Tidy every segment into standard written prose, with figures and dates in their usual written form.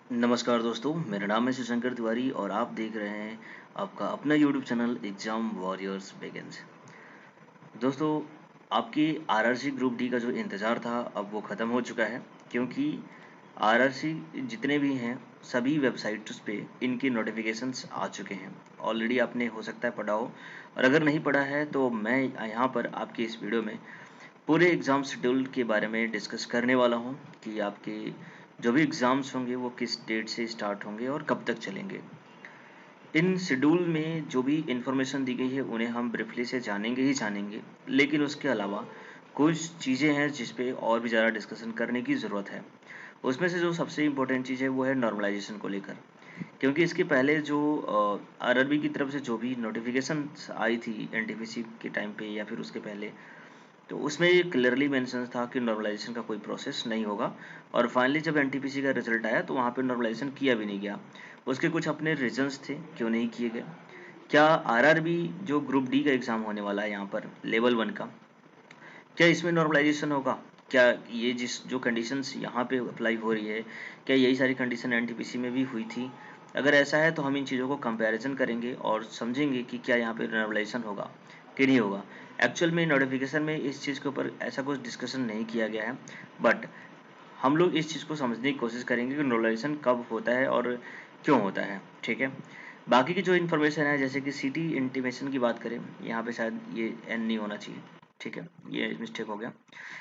नमस्कार दोस्तों, मेरा नाम है शिवशंकर तिवारी और आप देख रहे हैं आपका अपना YouTube channel exam warriors begins. दोस्तों, आपकी आरआरसी ग्रुप डी का जो इंतज़ार था अब वो ख़त्म हो चुका है, क्योंकि आरआरसी जितने भी हैं सभी वेबसाइट्स पे इनकी नोटिफिकेशंस आ चुके हैं। ऑलरेडी आपने हो सकता है पढ़ा हो, और अगर नहीं पढ़ा है तो मैं यहाँ पर आपकी इस वीडियो में पूरे एग्ज़ाम शेड्यूल के बारे में डिस्कस करने वाला हूँ कि आपके जो भी एग्ज़ाम्स होंगे वो किस डेट से स्टार्ट होंगे और कब तक चलेंगे। इन शेड्यूल में जो भी इंफॉर्मेशन दी गई है उन्हें हम ब्रीफली से जानेंगे ही जानेंगे, लेकिन उसके अलावा कुछ चीज़ें हैं जिस पे और भी ज़्यादा डिस्कशन करने की ज़रूरत है। उसमें से जो सबसे इम्पोर्टेंट चीज़ है वो है नॉर्मलाइजेशन को लेकर, क्योंकि इसके पहले जो आरआरबी की तरफ से जो भी नोटिफिकेशन आई थी एनटीपीसी के टाइम पे या फिर उसके पहले, तो उसमें ये क्लियरली मेंशन था कि नॉर्मलाइजेशन का कोई प्रोसेस नहीं होगा। और फाइनली जब एनटीपीसी का रिजल्ट आया तो वहाँ पे नॉर्मलाइजेशन किया भी नहीं गया। उसके कुछ अपने रीजंस थे क्यों नहीं किए गए। क्या आरआरबी जो ग्रुप डी का एग्ज़ाम होने वाला है यहाँ पर लेवल 1 का, क्या इसमें नॉर्मलाइजेशन होगा? क्या ये जिस जो कंडीशंस यहाँ पे अप्लाई हो रही है, क्या यही सारी कंडीशन एनटीपीसी में भी हुई थी? अगर ऐसा है तो हम इन चीज़ों को कंपैरिजन करेंगे और समझेंगे कि क्या यहाँ पे नॉर्मलाइजेशन होगा कि नहीं होगा। एक्चुअल में नोटिफिकेशन में इस चीज़ के ऊपर ऐसा कुछ डिस्कशन नहीं किया गया है, बट हम लोग इस चीज़ को समझने की कोशिश करेंगे कि नॉर्मलाइजेशन कब होता है और क्यों होता है। ठीक है, बाकी की जो इन्फॉर्मेशन है जैसे कि सिटी इंटीमेशन की बात करें, यहाँ पे शायद ये एन नहीं होना चाहिए। ठीक है, ये मिस्टेक हो गया।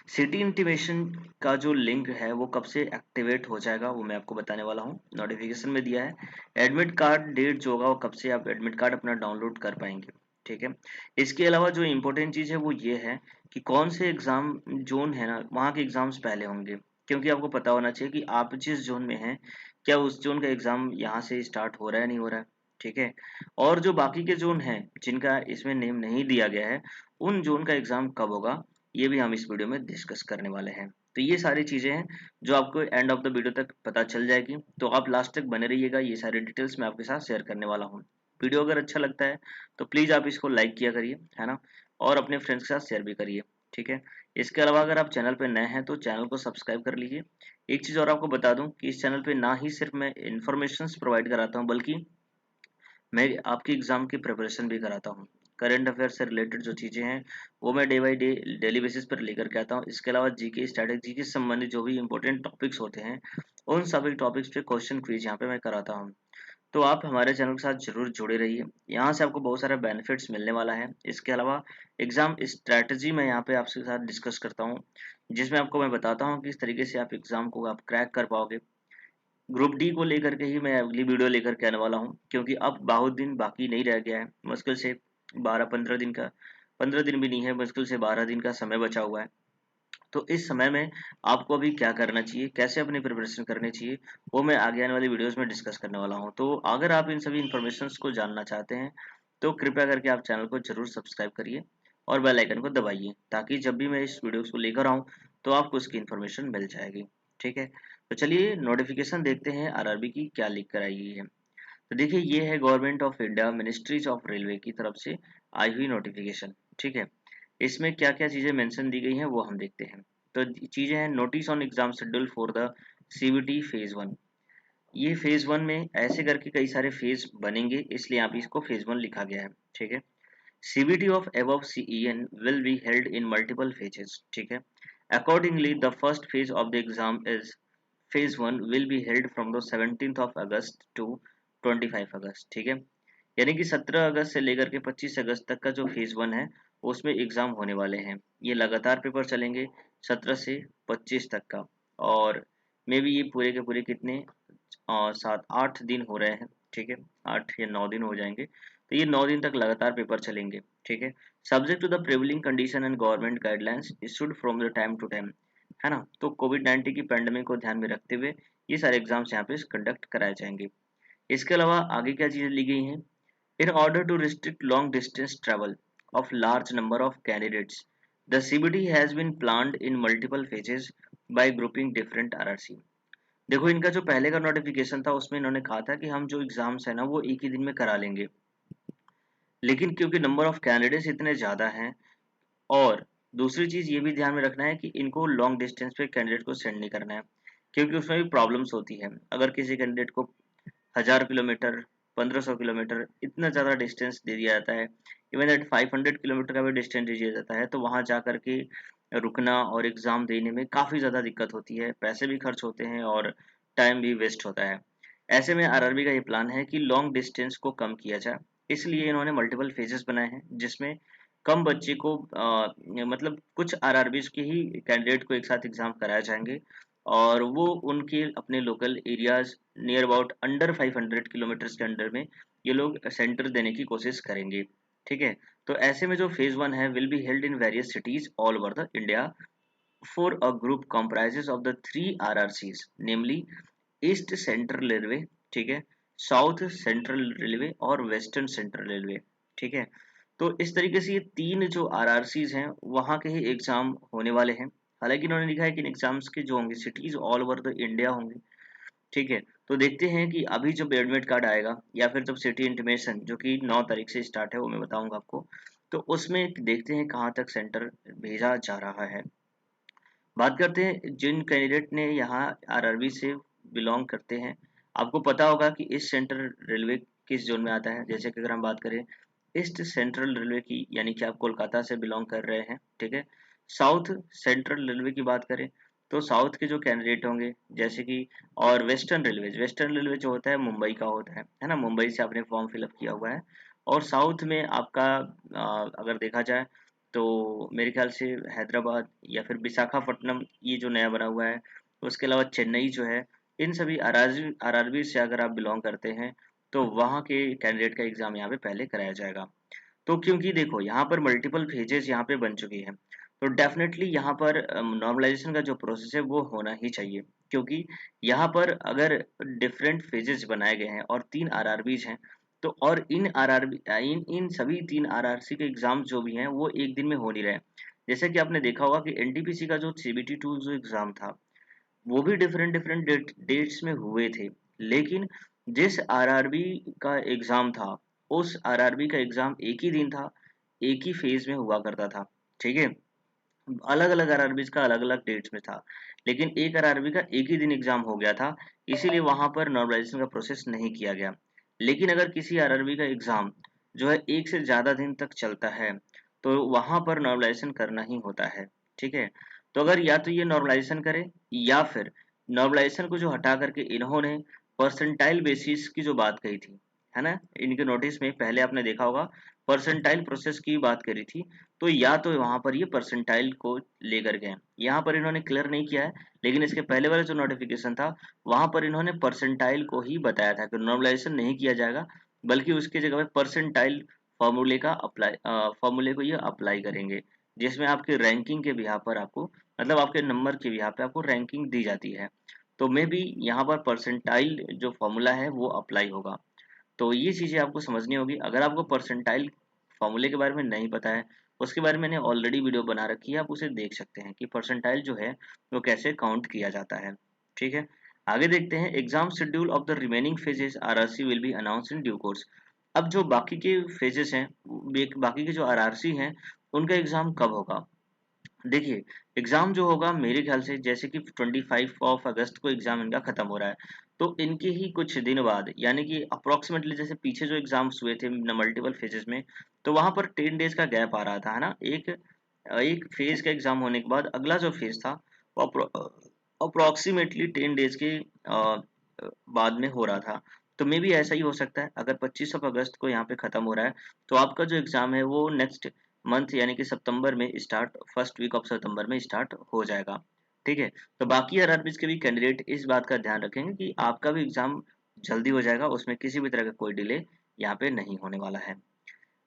सिटी इंटीमेशन का जो लिंक है वो कब से एक्टिवेट हो जाएगा वो मैं आपको बताने वाला हूँ। नोटिफिकेशन में दिया है एडमिट कार्ड डेट जो होगा वो कब से आप एडमिट कार्ड अपना डाउनलोड कर पाएंगे। ठीक है, इसके अलावा जो इम्पोर्टेंट चीज़ है वो ये है कि कौन से एग्ज़ाम जोन है ना वहाँ के एग्ज़ाम्स पहले होंगे, क्योंकि आपको पता होना चाहिए कि आप जिस जोन में हैं क्या उस जोन का एग्ज़ाम यहाँ से स्टार्ट हो रहा है नहीं हो रहा है। ठीक है, और जो बाकी के जोन हैं जिनका इसमें नेम नहीं दिया गया है उन जोन का एग्ज़ाम कब होगा ये भी हम इस वीडियो में डिस्कस करने वाले हैं। तो ये सारी चीज़ें हैं जो आपको एंड ऑफ द वीडियो तक पता चल जाएगी, तो आप लास्ट तक बने रहिएगा। ये सारी डिटेल्स मैं आपके साथ शेयर करने वाला हूँ। वीडियो अगर अच्छा लगता है तो प्लीज़ आप इसको लाइक किया करिए, है ना, और अपने फ्रेंड्स के साथ शेयर भी करिए। ठीक है, इसके अलावा अगर आप चैनल पे नए हैं तो चैनल को सब्सक्राइब कर लीजिए। एक चीज़ और आपको बता दूं कि इस चैनल पे ना ही सिर्फ मैं इन्फॉर्मेशन प्रोवाइड कराता हूँ, बल्कि मैं आपकी एग्जाम की प्रिपरेशन भी कराता हूँ। करंट अफेयर से रिलेटेड जो चीज़ें हैं वो मैं day by day daily basis पर लेकर के आता हूँ। इसके अलावा जीके स्ट्रैटेजी से संबंधित जो भी इंपॉर्टेंट टॉपिक्स होते हैं उन सभी टॉपिक्स पे क्वेश्चन क्विज यहाँ पे मैं कराता हूँ। तो आप हमारे चैनल के साथ जरूर जुड़े रहिए, यहाँ से आपको बहुत सारे बेनिफिट्स मिलने वाला है। इसके अलावा एग्जाम स्ट्रैटेजी मैं यहाँ पे आपके साथ डिस्कस करता हूँ, जिसमें आपको मैं बताता हूँ किस तरीके से आप एग्जाम को आप क्रैक कर पाओगे। ग्रुप डी को लेकर के ही मैं अगली वीडियो लेकर के आने वाला हूँ, क्योंकि अब बहुत दिन बाकी नहीं रह गया है। मुश्किल से 12-15 दिन का, 15 दिन भी नहीं है, मुश्किल से 12 दिन का समय बचा हुआ है। तो इस समय में आपको अभी क्या करना चाहिए, कैसे अपनी प्रिपरेशन करनी चाहिए, वो मैं आगे आने वाली वीडियोस में डिस्कस करने वाला हूँ। तो अगर आप इन सभी इन्फॉर्मेशंस को जानना चाहते हैं तो कृपया करके आप चैनल को जरूर सब्सक्राइब करिए और बेल आइकन को दबाइए, ताकि जब भी मैं इस वीडियो को लेकर आऊँ तो आपको उसकी इन्फॉर्मेशन मिल जाएगी। ठीक है, तो चलिए नोटिफिकेशन देखते हैं आरआरबी की क्या लिख कर आई है। तो देखिए ये है government of India ministries of railway की तरफ से आई हुई नोटिफिकेशन। ठीक है, इसमें क्या क्या चीज़ें मेंशन दी गई हैं वो हम देखते हैं। तो चीज़ें हैं notice on exam schedule for the CBT phase 1। ये फेज 1 में ऐसे करके कई सारे फेज बनेंगे, इसलिए यहाँ पे इसको फेज 1 लिखा गया है। ठीक है, CBT of above CEN will be held in multiple phases. ठीक है, accordingly the first phase of the exam is phase 1 will be held from the 17th of August to 25 अगस्त। ठीक है, यानी कि 17 अगस्त से लेकर के 25 अगस्त तक का जो फेज 1 है उसमें एग्जाम होने वाले हैं। ये लगातार पेपर चलेंगे 17 से 25 तक का, और मे बी ये पूरे के पूरे कितने 7-8 दिन हो रहे हैं। ठीक है, 8 या 9 दिन हो जाएंगे, तो ये 9 दिन तक लगातार पेपर चलेंगे। ठीक है, subject to the prevailing condition and government guidelines issued from the time to time, है ना। तो कोविड-19 की पैंडेमिक को ध्यान में रखते हुए ये सारे एग्जाम्स यहाँ पे कंडक्ट कराए जाएंगे। इसके अलावा आगे क्या चीजें ली गई हैं, in order to restrict long distance travel of large number of candidates the CBT has been planned in multiple phases by grouping different RRC. देखो इनका जो पहले का नोटिफिकेशन था उसमें इन्होंने कहा था कि हम जो एग्जाम्स है ना वो एक ही दिन में करा लेंगे, लेकिन क्योंकि नंबर ऑफ कैंडिडेट्स इतने ज़्यादा हैं, और दूसरी चीज़ ये भी ध्यान में रखना है कि इनको लॉन्ग डिस्टेंस पे कैंडिडेट को सेंड नहीं करना है, क्योंकि उसमें भी प्रॉब्लम्स होती है। अगर किसी कैंडिडेट को 1000 किलोमीटर, 1500 किलोमीटर इतना ज़्यादा डिस्टेंस दे दिया जाता है, इवन दैट 500 किलोमीटर का भी डिस्टेंस दे दिया जाता है, तो वहाँ जा कर के रुकना और एग्ज़ाम देने में काफ़ी ज़्यादा दिक्कत होती है, पैसे भी खर्च होते हैं और टाइम भी वेस्ट होता है। ऐसे में आरआरबी का ये प्लान है कि लॉन्ग डिस्टेंस को कम किया जाए, इसलिए इन्होंने मल्टीपल फेजेस बनाए हैं, जिसमें कम बच्चे को मतलब कुछ आरआरबीज के ही कैंडिडेट को एक साथ एग्जाम कराए जाएंगे और वो उनके अपने local areas near about under 500 kilometres के अंडर में ये लोग सेंटर देने की कोशिश करेंगे। ठीक है, तो ऐसे में जो फेज 1 है will be held in various cities all over the India for a group comprises of the three RRCs, namely east central railway, ठीक है, साउथ सेंट्रल रेलवे और वेस्टर्न सेंट्रल रेलवे। ठीक है, तो इस तरीके से ये तीन जो आरआरसीज हैं वहाँ के ही एग्जाम होने वाले हैं। हालांकि इन्होंने लिखा है कि इन एग्जाम्स के जो होंगे cities all over the India होंगे। ठीक है, तो देखते हैं कि अभी जब एडमिट कार्ड आएगा या फिर जब सिटी इंटीमेशन जो कि 9 तारीख से स्टार्ट है वो मैं बताऊंगा आपको, तो उसमें देखते हैं कहाँ तक सेंटर भेजा जा रहा है। बात करते हैं जिन कैंडिडेट ने यहाँ आरआरबी से बिलोंग करते हैं। आपको पता होगा कि ईस्ट सेंट्रल रेलवे किस जोन में आता है। जैसे कि अगर हम बात करें ईस्ट सेंट्रल रेलवे की, यानी कि आप कोलकाता से बिलोंग कर रहे हैं। ठीक है, साउथ सेंट्रल रेलवे की बात करें तो साउथ के जो कैंडिडेट होंगे जैसे कि, और वेस्टर्न रेलवे जो होता है मुंबई का होता है ना, मुंबई से आपने फॉर्म फिलअप किया हुआ है। और साउथ में आपका अगर देखा जाए तो मेरे ख्याल से हैदराबाद या फिर विशाखापट्टनम ये जो नया बना हुआ है, उसके अलावा चेन्नई जो है, इन सभी आरआरबी से अगर आप बिलोंग करते हैं तो वहाँ के कैंडिडेट का एग्जाम यहाँ पे पहले कराया जाएगा। तो क्योंकि देखो यहाँ पर मल्टीपल फेजेस यहाँ पे बन चुकी हैं, तो डेफिनेटली यहाँ पर नॉर्मलाइजेशन का जो प्रोसेस है वो होना ही चाहिए। क्योंकि यहाँ पर अगर डिफरेंट फेजेस बनाए गए हैं और तीन आरआरबीज हैं, तो और इन आरआरबी इन इन सभी तीन आरआरसी के एग्जाम जो भी हैं वो एक दिन में हो नहीं रहे। जैसे कि आपने देखा होगा कि एनटीपीसी का जो सीबीटी 2 जो एग्जाम था वो भी डिफरेंट डिफरेंट डेट्स में हुए थे, लेकिन जिस आरआरबी का एग्जाम था उस आरआरबी का एग्जाम एक ही दिन था, एक ही फेज में हुआ करता था। ठीक है, अलग अलग आरआरबीज का अलग अलग डेट्स में था, लेकिन एक आरआरबी का एक ही दिन एग्जाम हो गया था, इसीलिए वहां पर नॉर्मलाइजेशन का प्रोसेस नहीं किया गया। लेकिन अगर किसी आरआरबी का एग्जाम जो है एक से ज्यादा दिन तक चलता है तो वहां पर नॉर्मलाइजेशन करना ही होता है। ठीक है, तो अगर या तो ये नॉर्मलाइजेशन करे या फिर नॉर्मलाइजेशन को जो हटा करके इन्होंने परसेंटाइल बेसिस की जो बात कही थी, है ना, इनके नोटिस में पहले आपने देखा होगा परसेंटाइल प्रोसेस की बात करी थी, तो या तो वहां पर ये परसेंटाइल को लेकर गए। यहाँ पर इन्होंने क्लियर नहीं किया है, लेकिन इसके पहले वाला जो नोटिफिकेशन था वहां पर इन्होंने परसेंटाइल को ही बताया था कि नॉर्मलाइजेशन नहीं किया जाएगा, बल्कि उसकी जगह पे परसेंटाइल फॉर्मूले को ये अप्लाई करेंगे, जिसमें आपके रैंकिंग के बिहार पर आपको, मतलब आपके नंबर के बिहार पे आपको रैंकिंग दी जाती है। तो मे बी यहाँ पर परसेंटाइल जो फॉर्मूला है वो अप्लाई होगा। तो ये चीज़ें आपको समझनी होगी। अगर आपको परसेंटाइल फॉर्मूले के बारे में नहीं पता है, उसके बारे में मैंने ऑलरेडी वीडियो बना रखी है, आप उसे देख सकते हैं कि परसेंटाइल जो है वो कैसे काउंट किया जाता है। ठीक है, आगे देखते हैं exam schedule of the remaining phases RRC will be announce in due course. अब जो बाकी के फेजेस हैं, बाकी के जो आरआरसी हैं, उनका एग्जाम कब होगा। देखिए, एग्जाम जो होगा मेरे ख्याल से जैसे कि 25 अगस्त को एग्जाम इनका खत्म हो रहा है, तो इनके ही कुछ दिन बाद, यानी कि अप्रोक्सीमेटली जैसे पीछे जो एग्जाम्स हुए थे मल्टीपल फेजेस में, तो वहां पर 10 डेज का गैप आ रहा था, है ना। एक एक फेज का एग्जाम होने के बाद अगला जो फेज था वो अप्रोक्सीमेटली 10 डेज के बाद में हो रहा था। तो मे भी ऐसा ही हो सकता है, अगर 25 अगस्त को यहाँ पे खत्म हो रहा है तो आपका जो एग्जाम है वो नेक्स्ट मंथ यानी कि सितंबर में स्टार्ट, फर्स्ट वीक ऑफ सितंबर में स्टार्ट हो जाएगा। ठीक है, तो बाकी आरआरबीज के भी कैंडिडेट इस बात का ध्यान रखेंगे कि आपका भी एग्जाम जल्दी हो जाएगा, उसमें किसी भी तरह का कोई डिले यहाँ पे नहीं होने वाला है।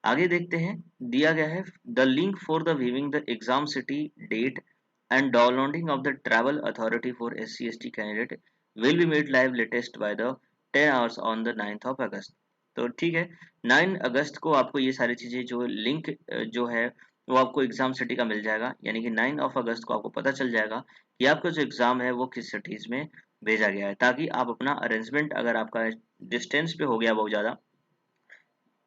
आगे देखते हैं, दिया गया है the link for the viewing the exam city date and downloading of the travel authority for SC/ST candidate will be made live latest by the 10 hours on the 9 August. तो ठीक है, 9 अगस्त को आपको ये सारी चीजें जो लिंक जो है वो आपको एग्जाम सिटी का मिल जाएगा, यानी कि 9 अगस्त को आपको पता चल जाएगा कि आपका जो एग्जाम है वो किस सिटीज में भेजा गया है, ताकि आप अपना अरेंजमेंट, अगर आपका डिस्टेंस पे हो गया बहुत ज़्यादा,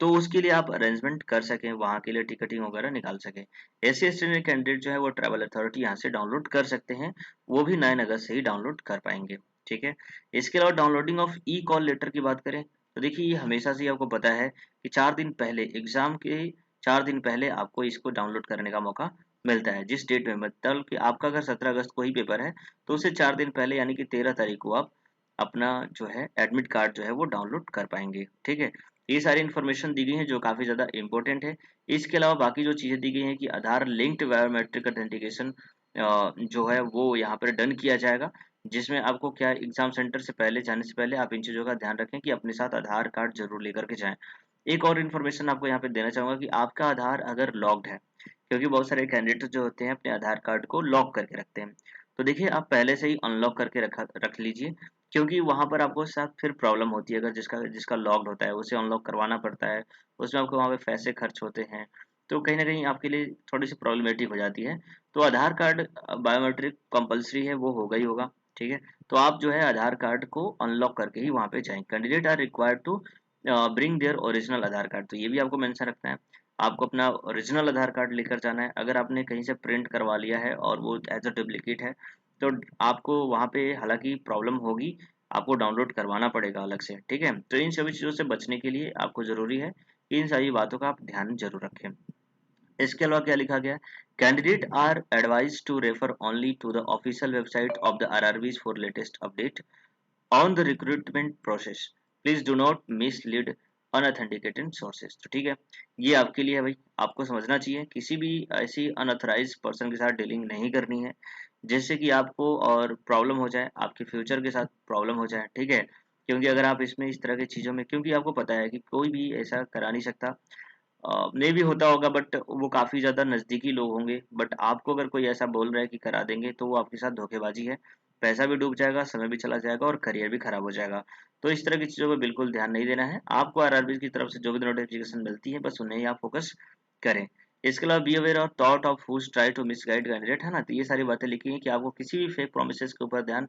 तो उसके लिए आप अरेंजमेंट कर सकें, वहाँ के लिए टिकटिंग वगैरह निकाल सकें। SC/ST कैंडिडेट जो है वो ट्रैवल अथॉरिटी यहाँ से डाउनलोड कर सकते हैं, वो भी 9 अगस्त से ही डाउनलोड कर पाएंगे। ठीक है। इसके अलावा downloading of e call letter की बात करें तो देखिए ये हमेशा से ही आपको पता है कि 4 दिन पहले एग्जाम के 4 दिन पहले आपको इसको डाउनलोड करने का मौका मिलता है। जिस डेट में मतलब कि आपका अगर 17 अगस्त को ही पेपर है तो उससे 4 दिन पहले यानी कि 13 तारीख को आप अपना जो है एडमिट कार्ड जो है वो डाउनलोड कर पाएंगे। ठीक है। ये सारी इन्फॉर्मेशन दी गई है जो काफ़ी ज़्यादा इंपॉर्टेंट है। इसके अलावा बाकी जो चीज़ें दी गई हैं कि आधार लिंक्ड बायोमेट्रिक ऑथेंटिकेशन जो है वो यहाँ पर डन किया जाएगा, जिसमें आपको क्या एग्जाम सेंटर से पहले जाने से पहले आप इन चीज़ों का ध्यान रखें कि अपने साथ आधार कार्ड जरूर लेकर के जाएं। एक और इन्फॉर्मेशन आपको यहाँ पे देना चाहूँगा कि आपका आधार अगर लॉक्ड है, क्योंकि बहुत सारे कैंडिडेट जो होते हैं अपने आधार कार्ड को लॉक करके रखते हैं, तो देखिए आप पहले से ही अनलॉक करके रख लीजिए, क्योंकि वहाँ पर आपको साथ फिर प्रॉब्लम होती है। अगर जिसका जिसका लॉक्ड होता है उसे अनलॉक करवाना पड़ता है, उसमें आपको वहाँ पे पैसे खर्च होते हैं, तो कहीं ना कहीं आपके लिए थोड़ी सी प्रॉब्लमेटिक हो जाती है। तो आधार कार्ड बायोमेट्रिक कंपलसरी है, वो होगा ही होगा। ठीक है। तो आप जो है आधार कार्ड को अनलॉक करके ही वहाँ पे जाएं। Candidate are required to bring their original Aadhaar card, तो ये भी आपको मेंशन रखना है। आपको अपना ओरिजिनल आधार कार्ड लेकर जाना है। अगर आपने कहीं से प्रिंट करवा लिया है और वो एज अ डुप्लीकेट है तो आपको वहाँ पे हालांकि प्रॉब्लम होगी, आपको डाउनलोड करवाना पड़ेगा अलग से। ठीक है। तो इन सभी चीज़ों से बचने के लिए आपको ज़रूरी है कि इन सारी बातों का आप ध्यान जरूर रखें। इसके अलावा क्या लिखा गया है, candidate are advise to refer only to the official website of the RRBs for latest update on the recruitment process, please do not mislead unauthenticated sources. तो ठीक है, ये आपके लिए है भाई, आपको समझना चाहिए किसी भी ऐसी अनऑथराइज पर्सन के साथ डीलिंग नहीं करनी है जिससे कि आपको और प्रॉब्लम हो जाए, आपके फ्यूचर के साथ प्रॉब्लम हो जाए। ठीक है। क्योंकि अगर आप इसमें इस तरह की चीज़ों में, क्योंकि आपको पता है कि कोई भी ऐसा करा नहीं सकता, मे भी होता होगा बट वो काफ़ी ज़्यादा नज़दीकी लोग होंगे, बट आपको अगर कोई ऐसा बोल रहा है कि करा देंगे तो वो आपके साथ धोखेबाजी है। पैसा भी डूब जाएगा, समय भी चला जाएगा और करियर भी खराब हो जाएगा। तो इस तरह की चीज़ों पे बिल्कुल ध्यान नहीं देना है। आपको आरआरबी की तरफ से जो भी नोटिफिकेशन मिलती है बस उन्हें ही आप फोकस करें। इसके अलावा be aware of thought of whose try to misguide candidate, है ना। तो ये सारी बातें लिखी हैं कि आपको किसी भी फेक प्रोमिसेस के ऊपर ध्यान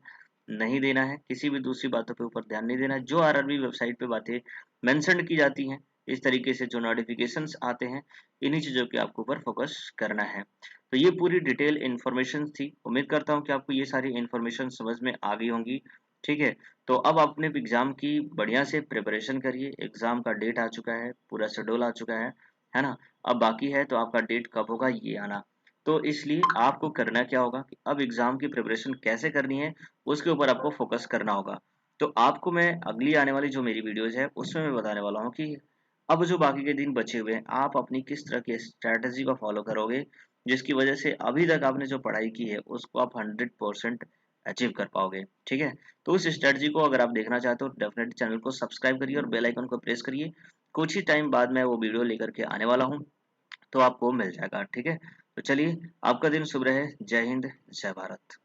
नहीं देना है, किसी भी दूसरी बातों के ऊपर ध्यान नहीं देना है। जो आरआरबी वेबसाइट पे बातें मेंशन की जाती हैं, इस तरीके से जो नोटिफिकेशंस आते हैं, इन्हीं चीज़ों के आपको ऊपर फोकस करना है। तो ये पूरी डिटेल इन्फॉर्मेशन थी। उम्मीद करता हूँ कि आपको ये सारी इन्फॉर्मेशन समझ में आ गई होंगी। ठीक है। तो अब अपने एग्जाम की बढ़िया से प्रिपरेशन करिए। एग्जाम का डेट आ चुका है, पूरा शेड्यूल आ चुका है ना। अब बाकी है तो आपका डेट कब होगा ये आना। तो इसलिए आपको करना क्या होगा कि अब एग्जाम की प्रिपरेशन कैसे करनी है उसके ऊपर आपको फोकस करना होगा। तो आपको मैं अगली आने वाली जो मेरी वीडियोज है उसमें मैं बताने वाला हूँ कि अब जो बाकी के दिन बचे हुए हैं आप अपनी किस तरह की स्ट्रैटेजी को फॉलो करोगे, जिसकी वजह से अभी तक आपने जो पढ़ाई की है उसको आप 100% अचीव कर पाओगे। ठीक है। तो उस स्ट्रैटेजी को अगर आप देखना चाहते हो डेफिनेटली चैनल को सब्सक्राइब करिए और बेल आइकन को प्रेस करिए। कुछ ही टाइम बाद मैं वो वीडियो लेकर के आने वाला हूँ, तो आपको मिल जाएगा। ठीक है। तो चलिए, आपका दिन शुभ रहे। जय हिंद, जय भारत।